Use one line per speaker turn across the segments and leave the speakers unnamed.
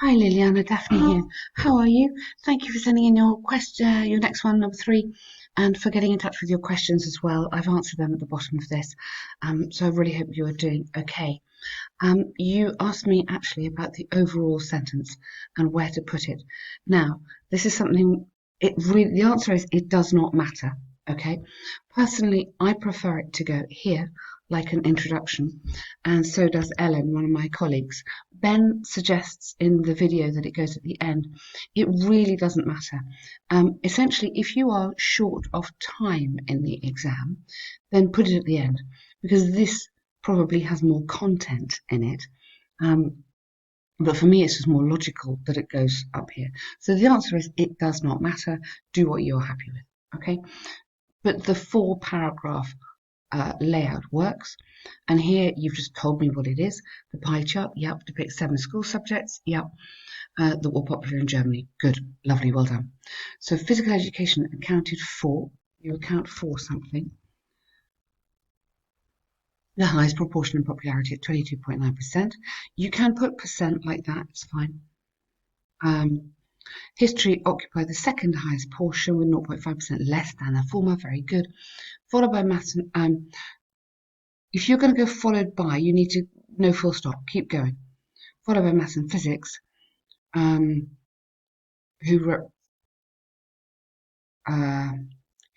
Hi Liliana, Daphne here. How are you? Thank you for sending in your question, your next one, number 3, and for getting in touch with your questions as well. I've answered them at the bottom of this, so I really hope you are doing okay. You asked me actually about the overall sentence and where to put it. Now, this is something. The answer is it does not matter. Okay. Personally, I prefer it to go here, like an introduction, and so does Ellen, one of my colleagues. Ben suggests in the video that it goes at the end. It really doesn't matter. Essentially, if you are short of time in the exam, then put it at the end, because this probably has more content in it. Um, but for me, it's just more logical that it goes up here. So the answer is it does not matter. Do what you're happy with. Okay. But the 4 paragraph layout works. And here you've just told me what it is. The pie chart, yep, depicts 7 school subjects, yep, that were popular in Germany. Good, lovely, well done. So physical education accounted for, you account for something. The highest proportion in popularity at 22.9%. You can put percent like that, it's fine. History occupied the second highest portion with 0.5% less than the former, very good. Followed by maths and if you're going to go followed by, you need to no full stop, keep going. Followed by maths and physics, um, who, re uh,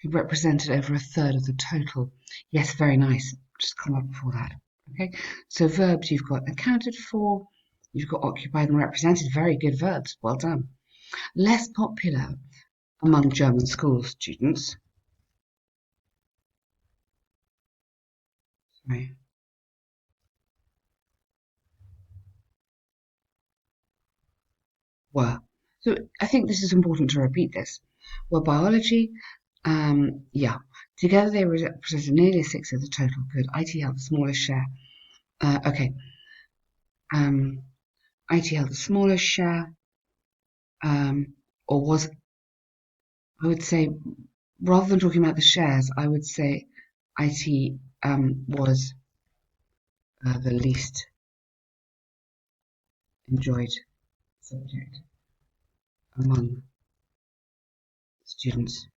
who represented over a third of the total. Yes, very nice. Just come up before that. Okay, so verbs you've got accounted for, you've got occupied and represented. Very good verbs. Well done. Less popular among German school students. Sorry. Were. So I think this is important to repeat this. Were biology, yeah. Together they represented nearly a sixth of the total. Good. IT held the smallest share. Okay. IT held the smallest share, or was, I would say, rather than talking about the shares, I would say IT was the least enjoyed subject among students,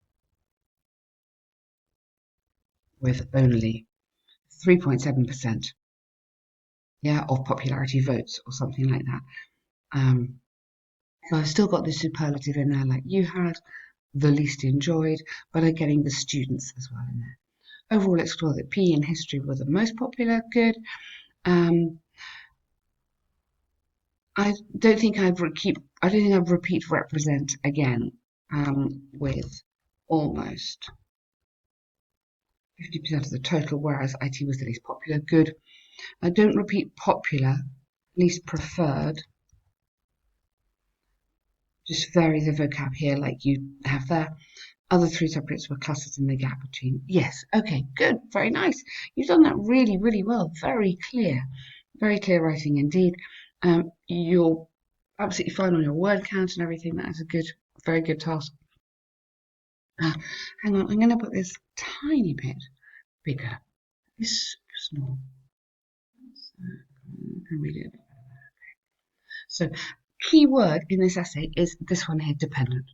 with only 3.7%, yeah, of popularity votes or something like that. So I've still got the superlative in there, like you had, the least enjoyed, but I'm getting the students as well in there. Overall, it's clear that PE and history were the most popular. Good. Um, I don't think I'd repeat represent again with almost 50% of the total, whereas IT was the least popular. Good. I don't repeat popular, least preferred. Just vary the vocab here like you have there. Other 3 subjects were clustered in the gap between. Yes, okay, good, very nice. You've done that really, really well. Very clear writing indeed. You're absolutely fine on your word count and everything. That is a good, very good task. Hang on, I'm going to put this tiny bit bigger. This small. I can read it. So, key word in this essay is this one here, dependent.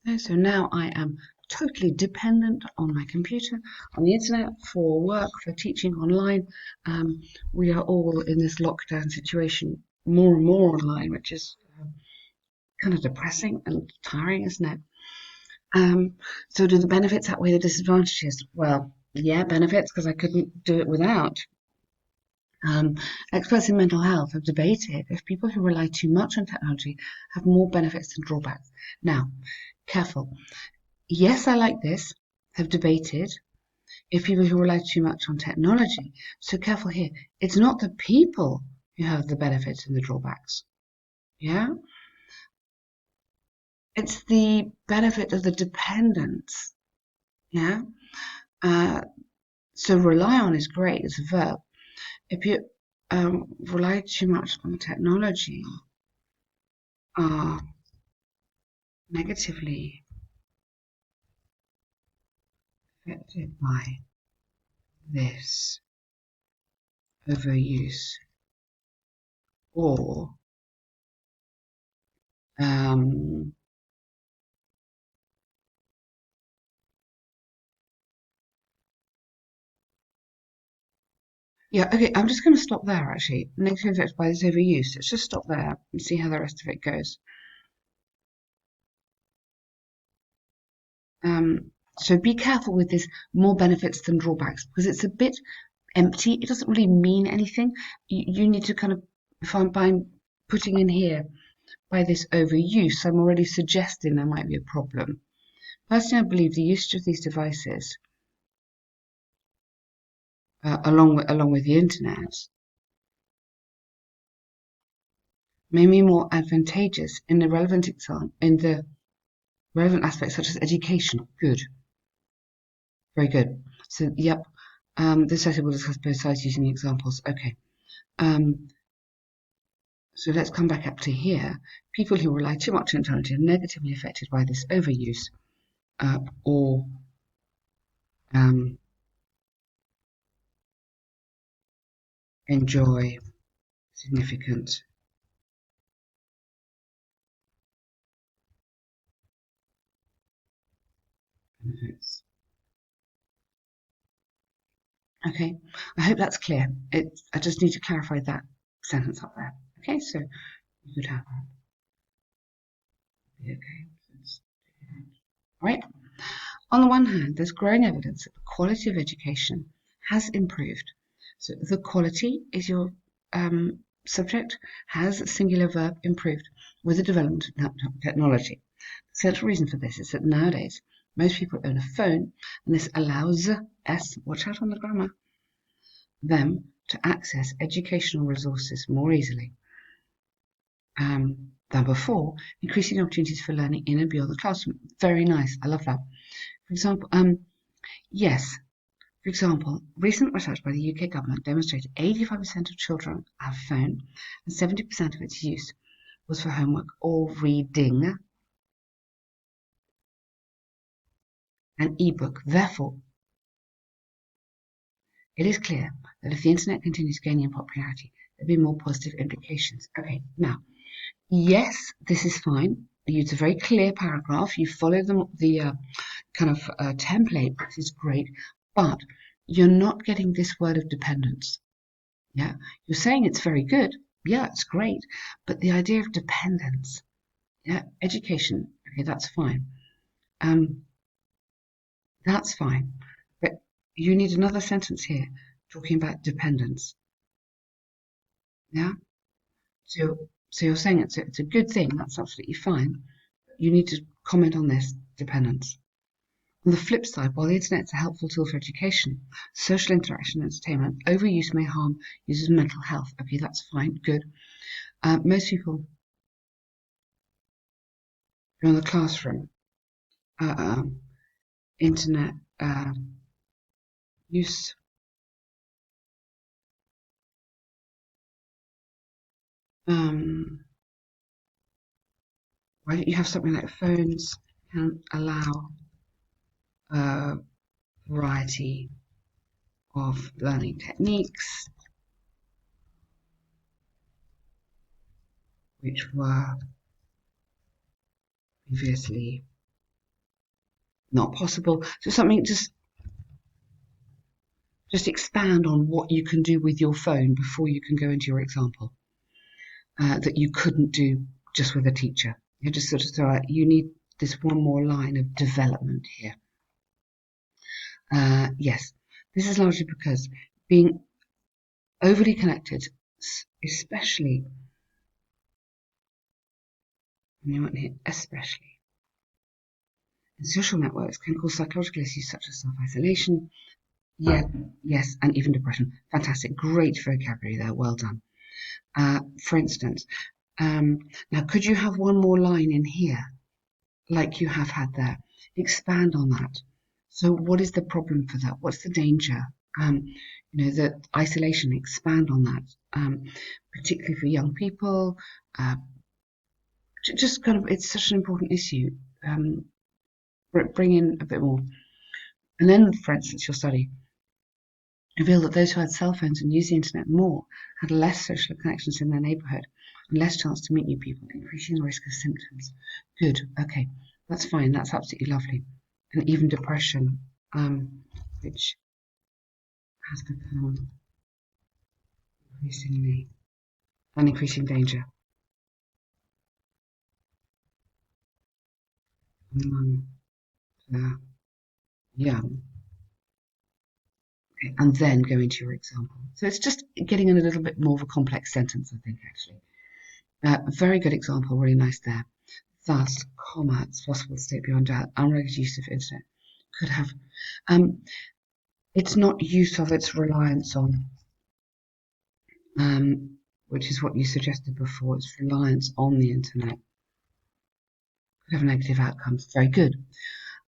Okay, so now I am totally dependent on my computer, on the internet, for work, for teaching online. We are all in this lockdown situation more and more online, which is kind of depressing and tiring, isn't it? So do the benefits outweigh the disadvantages? Well, yeah, benefits, because I couldn't do it without. Experts in mental health have debated if people who rely too much on technology have more benefits than drawbacks. Now, careful. Yes, I like this, have debated if people who rely too much on technology. So careful here. It's not the people who have the benefits and the drawbacks. Yeah? It's the benefit of the dependence. Yeah? So rely on is great, it's a verb. If you rely too much on technology, are negatively affected by this overuse or Um, yeah, okay, I'm just going to stop there actually. Negative effects by this overuse. Let's just stop there and see how the rest of it goes. So be careful with this more benefits than drawbacks because it's a bit empty. It doesn't really mean anything. You need to kind of, if I'm putting in here by this overuse, I'm already suggesting there might be a problem. Personally, I believe the usage of these devices, along with the internet, may be more advantageous in the relevant aspects such as education. Good, very good. So, yep. This session will discuss both sides using examples. Okay. Um, so let's come back up to here. People who rely too much on internet are negatively affected by this overuse, or um, enjoy significant benefits. Okay, I hope that's clear. I just need to clarify that sentence up there. Okay, so you could have that. Okay. All right. On the one hand, there's growing evidence that the quality of education has improved. So the quality is your subject, has singular verb improved with the development of technology. The central reason for this is that nowadays most people own a phone, and this allows watch out on the grammar, them to access educational resources more easily than before, increasing opportunities for learning in and beyond the classroom. Very nice. I love that. For example, yes. For example, recent research by the UK government demonstrated 85% of children have a phone and 70% of its use was for homework or reading an e-book. Therefore, it is clear that if the internet continues gaining in popularity, there'll be more positive implications. Okay, now, yes, this is fine. It's a very clear paragraph. You follow the kind of template, which is great, but you're not getting this word of dependence. Yeah, you're saying it's very good. Yeah, it's great, but the idea of dependence, yeah, education, okay, that's fine. Um, that's fine, but you need another sentence here talking about dependence. Yeah, so you're saying it's a good thing. That's absolutely fine. You need to comment on this dependence. On the flip side, while the internet is a helpful tool for education, social interaction, and entertainment, overuse may harm users' mental health. Okay, that's fine, good. Most people in the classroom, uh, internet use. Why don't you have something like phones can allow a variety of learning techniques which were previously not possible. So something just expand on what you can do with your phone before you can go into your example that you couldn't do just with a teacher. You just sort of throw out, you need this one more line of development here. Yes, this is largely because being overly connected, especially, and you want here, especially in social networks, can cause psychological issues such as self-isolation, yeah, yes, and even depression. Fantastic, great vocabulary there, well done. For instance, now could you have one more line in here, like you have had there? Expand on that. So what is the problem for that? What's the danger? The isolation, expand on that, particularly for young people. Just kind of, it's such an important issue. Bring in a bit more. And then, for instance, your study revealed that those who had cell phones and used the internet more had less social connections in their neighbourhood and less chance to meet new people, increasing the risk of symptoms. Good. Okay, that's fine. That's absolutely lovely. And even depression, which has become increasingly an increasing danger among the young. Okay, and then go into your example. So it's just getting in a little bit more of a complex sentence, I think, actually. Very good example, really nice there. Thus, comma, it's possible to state beyond doubt, unregulated use of internet could have. It's not use of, it's reliance on, which is what you suggested before. It's reliance on the internet. Could have negative outcomes. Very good.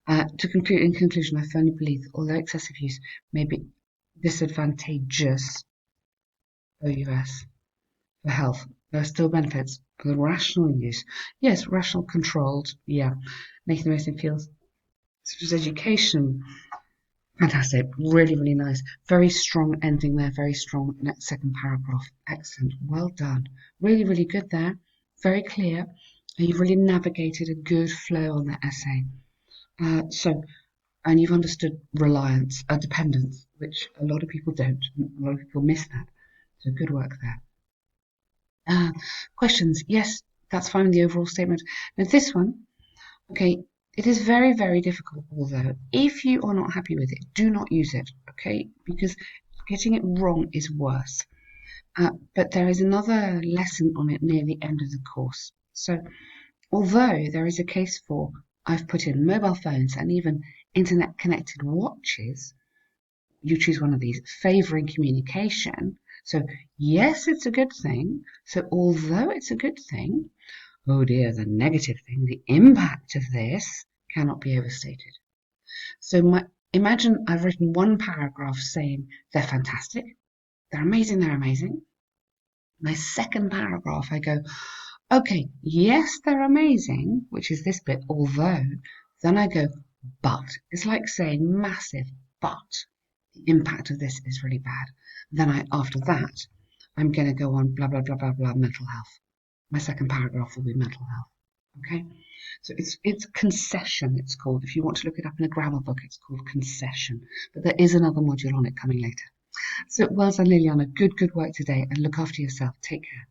To conclude, in conclusion, I firmly believe that although excessive use may be disadvantageous, OUS, for health, there are still benefits for the rational use. Yes, rational, controlled, yeah, making the most of fields such as education. Fantastic, really, really nice. Very strong ending there, very strong next second paragraph. Excellent, well done. Really, really good there. Very clear. You've really navigated a good flow on that essay. And you've understood reliance, dependence, which a lot of people don't. A lot of people miss that. So good work there. Questions? Yes, that's fine with the overall statement. Now this one, okay, it is very, very difficult, although if you are not happy with it, do not use it, okay? Because getting it wrong is worse. But there is another lesson on it near the end of the course. So although there is a case for, I've put in mobile phones and even internet connected watches, you choose one of these, favouring communication. So yes, it's a good thing. So although it's a good thing, oh dear, the negative thing, the impact of this cannot be overstated. So imagine I've written one paragraph saying they're fantastic, they're amazing, they're amazing. My second paragraph, I go, okay, yes, they're amazing, which is this bit, although, then I go, but. It's like saying massive, but the impact of this is really bad. Then after that, I'm going to go on blah, blah, blah, blah, blah, mental health. My second paragraph will be mental health. Okay, so it's concession, it's called. If you want to look it up in a grammar book, it's called concession. But there is another module on it coming later. So well done, Liliana. Good work today, and look after yourself. Take care.